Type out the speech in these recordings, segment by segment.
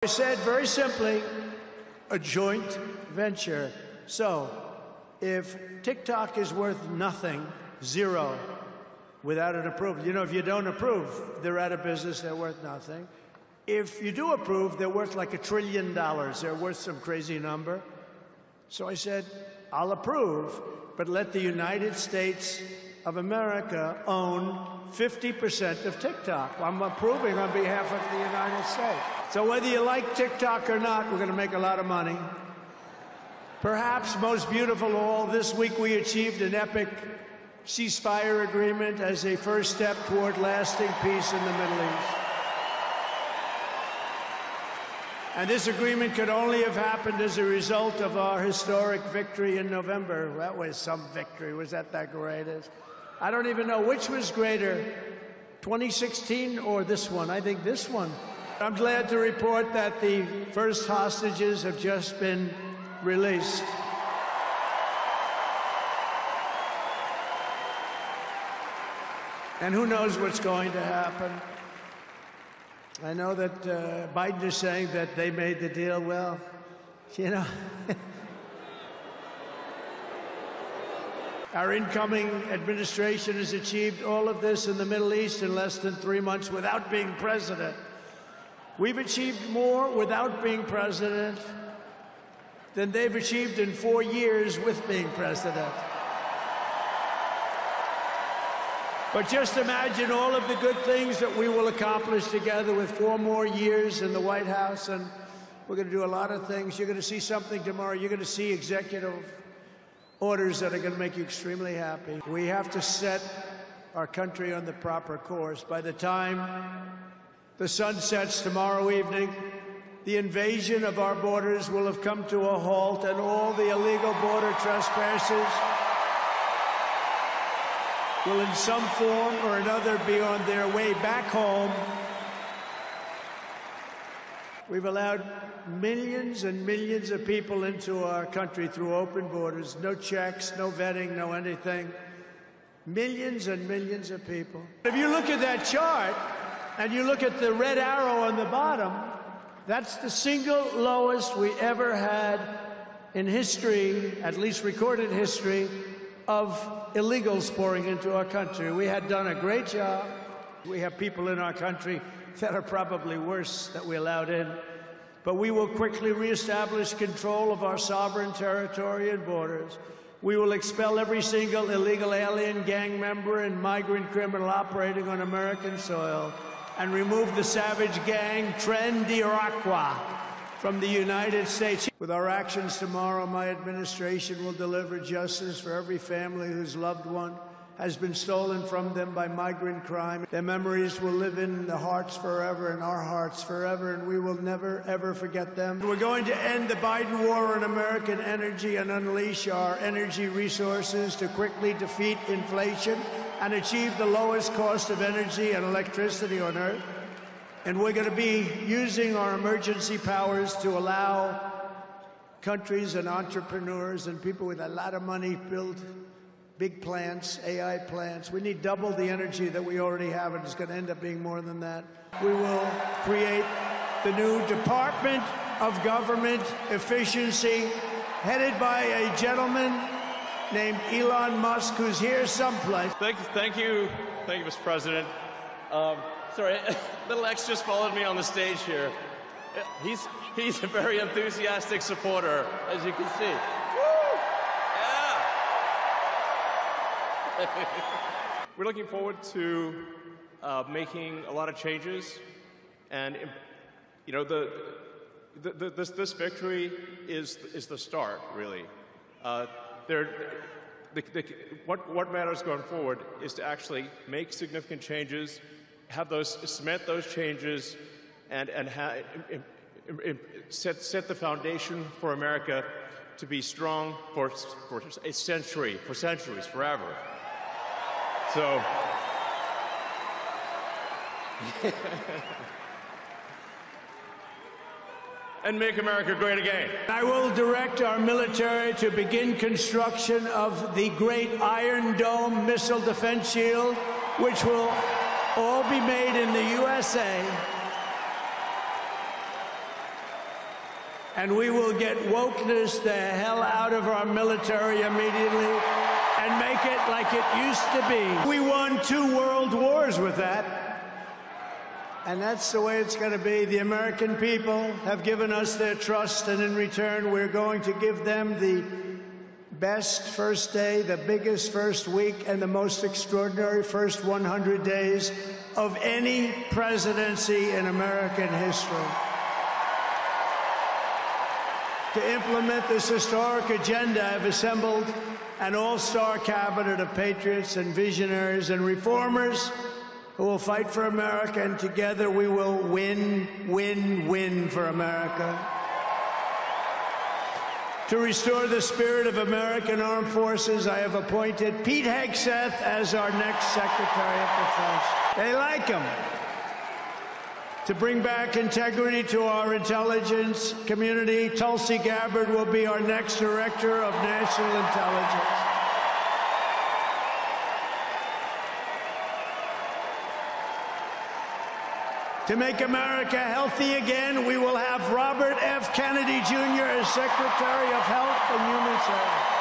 I said very simply, a joint venture. So, if TikTok is worth nothing, zero, without an approval, you know, if you don't approve, they're out of business, they're worth nothing. If you do approve, they're worth like $1 trillion. They're worth some crazy number. So I said, I'll approve, but let the United States of America own 50% of TikTok. I'm approving on behalf of the United States. So whether you like TikTok or not, we're going to make a lot of money. Perhaps most beautiful of all, this week we achieved an epic ceasefire agreement as a first step toward lasting peace in the Middle East. And this agreement could only have happened as a result of our historic victory in November. That was some victory. Was that great? I don't even know which was greater, 2016 or this one. I think this one. I'm glad to report that the first hostages have just been released. And who knows what's going to happen. I know that Biden is saying that they made the deal. Well, you know, our incoming administration has achieved all of this in the Middle East in less than 3 months without being president. We've achieved more without being president than they've achieved in 4 years with being president. But just imagine all of the good things that we will accomplish together with 4 more years in the White House, and we're going to do a lot of things. You're going to see something tomorrow. You're going to see executive orders that are going to make you extremely happy. We have to set our country on the proper course. By the time the sun sets tomorrow evening, the invasion of our borders will have come to a halt, and all the illegal border trespassers will in some form or another be on their way back home. We've allowed millions and millions of people into our country through open borders, no checks, no vetting, no anything. Millions and millions of people. If you look at that chart and you look at the red arrow on the bottom, that's the single lowest we ever had in history, at least recorded history, of illegals pouring into our country. We had done a great job. We have people in our country that are probably worse that we allowed in. But we will quickly reestablish control of our sovereign territory and borders. We will expel every single illegal alien, gang member, and migrant criminal operating on American soil and remove the savage gang Tren de Aragua from the United States. With our actions tomorrow, my administration will deliver justice for every family whose loved one has been stolen from them by migrant crime. Their memories will live in the hearts forever, in our hearts forever, and we will never, ever forget them. We're going to end the Biden war on American energy and unleash our energy resources to quickly defeat inflation and achieve the lowest cost of energy and electricity on Earth. And we're going to be using our emergency powers to allow countries and entrepreneurs and people with a lot of money build big plants, AI plants. We need double the energy that we already have, and it's going to end up being more than that. We will create the new Department of Government Efficiency, headed by a gentleman named Elon Musk, who's here someplace. Thank you, Mr. President. Sorry, little X just followed me on the stage here. He's a very enthusiastic supporter, as you can see. Woo! Yeah! We're looking forward to making a lot of changes, and you know, this victory is the start, really. What matters going forward is to actually make significant changes, cement those changes, and set the foundation for America to be strong for a century, for centuries, forever. So, and make America great again. I will direct our military to begin construction of the great Iron Dome missile defense shield, which will all be made in the USA. and we will get wokeness the hell out of our military immediately and make it like it used to be. We won 2 world wars with that, and that's the way it's going to be. The American people have given us their trust, and in return, we're going to give them the best first day, the biggest first week, and the most extraordinary first 100 days of any presidency in American history. To implement this historic agenda, I've assembled an all-star cabinet of patriots and visionaries and reformers who will fight for America, and together we will win, win, win for America. To restore the spirit of American armed forces, I have appointed Pete Hegseth as our next Secretary of Defense. They like him. To bring back integrity to our intelligence community, Tulsi Gabbard will be our next Director of National Intelligence. To make America healthy again, we will have Robert F. Kennedy Jr. as Secretary of Health and Human Services.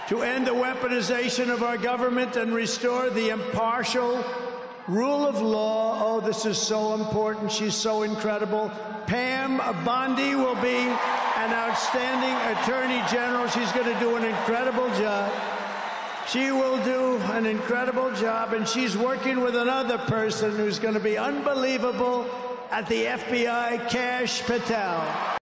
To end the weaponization of our government and restore the impartial rule of law. Oh, this is so important. She's so incredible. Pam Bondi will be an outstanding Attorney General. She's going to do an incredible job. She will do an incredible job, and she's working with another person who's going to be unbelievable at the FBI, Kash Patel.